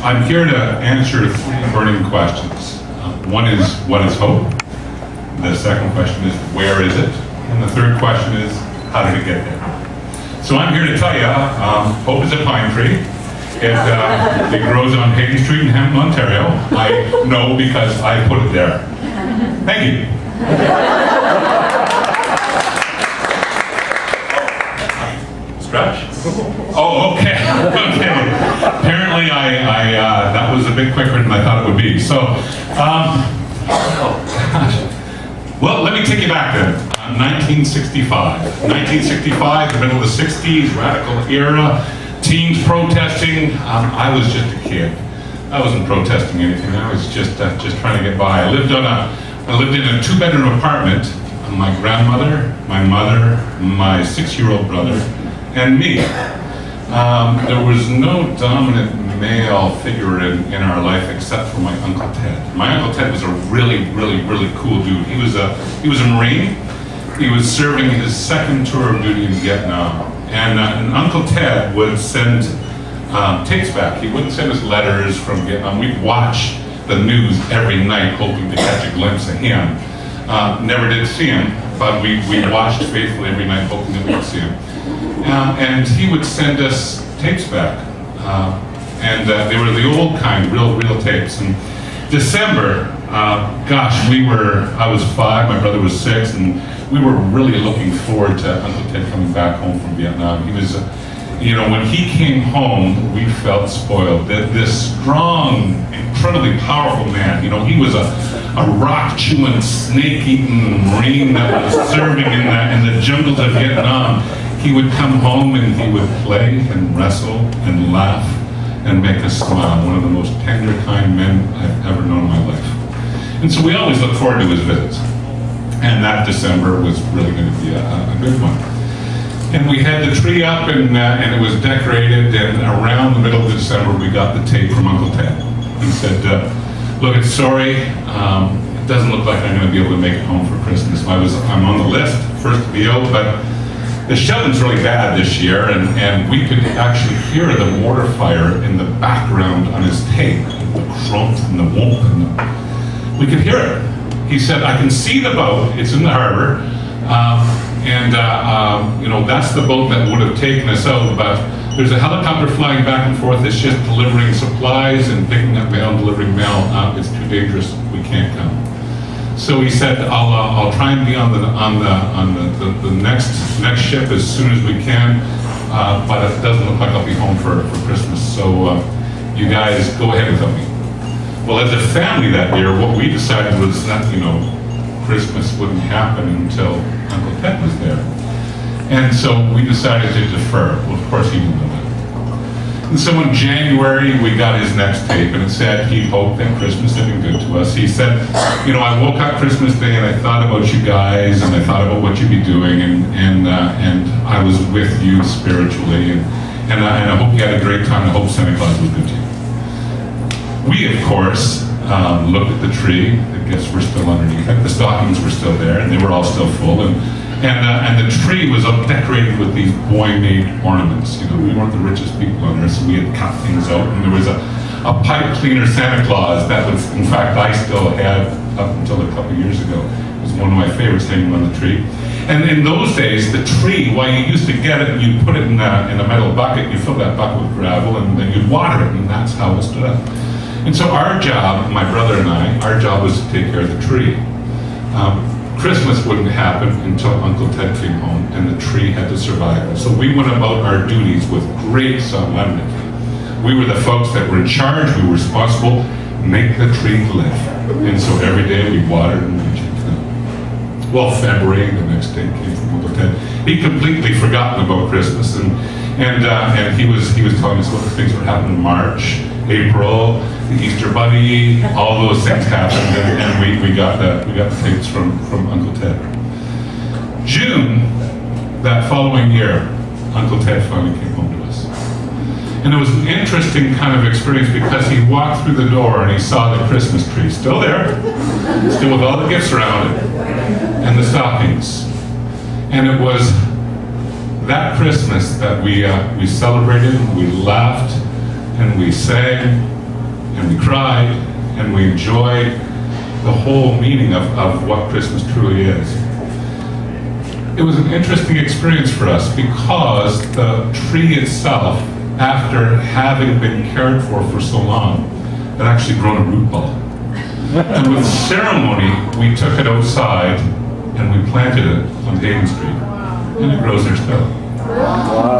I'm here to answer three burning questions. One is, what is hope? The second question is, where is it? And the third question is, how did it get there? So I'm here to tell you, hope is a pine tree. It grows on Hayden Street in Hamilton, Ontario. I know because I put it there. Thank you. Scratch? Oh, okay. Okay. Apparently, that was a bit quicker than I thought it would be. So, well, let me take you back then. 1965. 1965, the middle of the 60s, radical era, teens protesting. I was just a kid. I wasn't protesting anything. I was just trying to get by. I lived in a 2-bedroom apartment. My grandmother, my mother, my 6-year-old brother, and me. There was no dominant male figure in our life except for my Uncle Ted. My Uncle Ted was a really, really, really cool dude. He was a Marine. He was serving his second tour of duty in Vietnam. And Uncle Ted would send tapes back. He wouldn't send us letters from Vietnam. We'd watch the news every night hoping to catch a glimpse of him. Never did see him, but we watched faithfully every night hoping that we could see him. And he would send us tapes back. And they were the old kind, real tapes. And December, I was 5, my brother was 6, and we were really looking forward to Uncle Ted coming back home from Vietnam. He was, when he came home, we felt spoiled. This strong, incredibly powerful man, he was a rock-chewing, snake-eating Marine that was serving in the jungles of Vietnam. He would come home and he would play and wrestle and laugh and make us smile. One of the most tender, kind men I've ever known in my life. And so we always look forward to his visits. And that December was really going to be a good one. And we had the tree up and it was decorated, and around the middle of December we got the tape from Uncle Ted. He said, look, it's sorry, it doesn't look like I'm going to be able to make it home for Christmas. I'm on the list, first to be out, but the shelling's really bad this year, and we could actually hear the mortar fire in the background on his tape, the crump and the whoomp, we could hear it. He said, I can see the boat, it's in the harbor, that's the boat that would have taken us out, but there's a helicopter flying back and forth. It's just delivering supplies and picking up mail and delivering mail. It's too dangerous, we can't come. So he said, I'll try and be on the next ship as soon as we can, but it doesn't look like I'll be home for Christmas. So you guys go ahead without me. Well, as a family that year, what we decided was that Christmas wouldn't happen until Uncle Ted was there, and so we decided to defer. Well, of course he didn't know that. And so in January, we got his next tape, and it said he hoped that Christmas had been good to us. He said, I woke up Christmas Day and I thought about you guys, and I thought about what you'd be doing, and I was with you spiritually, and I hope you had a great time. I hope Santa Claus was good to you. We, of course, looked at the tree. The gifts were still underneath it. The stockings were still there, and they were all still full, and the tree was decorated with these boy-made ornaments. We weren't the richest people on earth, so we had cut things out, and there was a pipe cleaner Santa Claus that was, in fact, I still had up until a couple years ago. It was one of my favorites hanging on the tree. And in those days, the tree, while you used to get it and you'd put it in a metal bucket, you fill that bucket with gravel, and then you'd water it, and that's how it stood up. And so our job, my brother and I, our job was to take care of the tree. Christmas wouldn't happen until Uncle Ted came home, and the tree had to survive. So we went about our duties with great solemnity. We were the folks that were in charge, we were responsible, make the tree live. And so every day we watered and we checked it out. Well, February, the next day came from Uncle Ted. He'd completely forgotten about Christmas, and he was telling us what the things were happening in March, April, the Easter Bunny, all those things happened, and we got the tapes from Uncle Ted. June, that following year, Uncle Ted finally came home to us. And it was an interesting kind of experience because he walked through the door and he saw the Christmas tree still there, still with all the gifts around it, and the stockings. And it was that Christmas that we celebrated, we laughed, and we sang, and we cried, and we enjoyed the whole meaning of what Christmas truly is. It was an interesting experience for us because the tree itself, after having been cared for so long, had actually grown a root ball. And with ceremony, we took it outside and we planted it on Hayden Street, and it grows there still.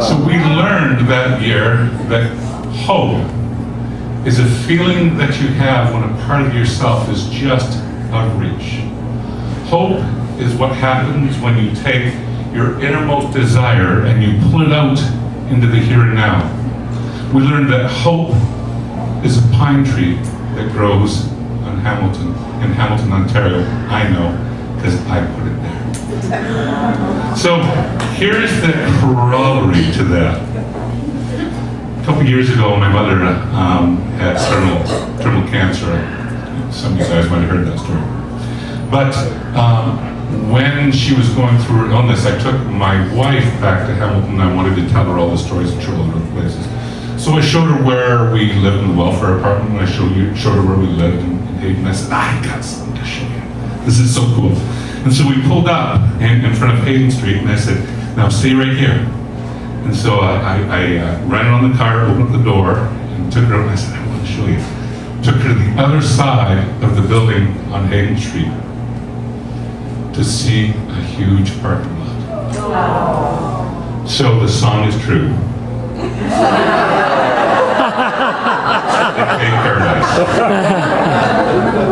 So we learned that year that hope is a feeling that you have when a part of yourself is just out of reach. Hope is what happens when you take your innermost desire and you pull it out into the here and now. We learned that hope is a pine tree that grows in Hamilton, Ontario. I know, because I put it there. So here's the corollary to that. A couple years ago, my mother had terminal cancer. Some of you guys might have heard that story. But when she was going through her illness, I took my wife back to Hamilton. I wanted to tell her all the stories and show her other places. So I showed her where we lived in the welfare apartment, and I showed her where we lived in Hayden. I said, I got something to show you. This is so cool. And so we pulled up in front of Hayden Street, and I said, now stay right here. And so I ran her on the car, opened up the door, and took her up, and I said, I want to show you. Took her to the other side of the building on Hayden Street to see a huge parking lot. So the song is true. Paradise.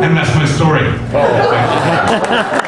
And that's my story. Thank you.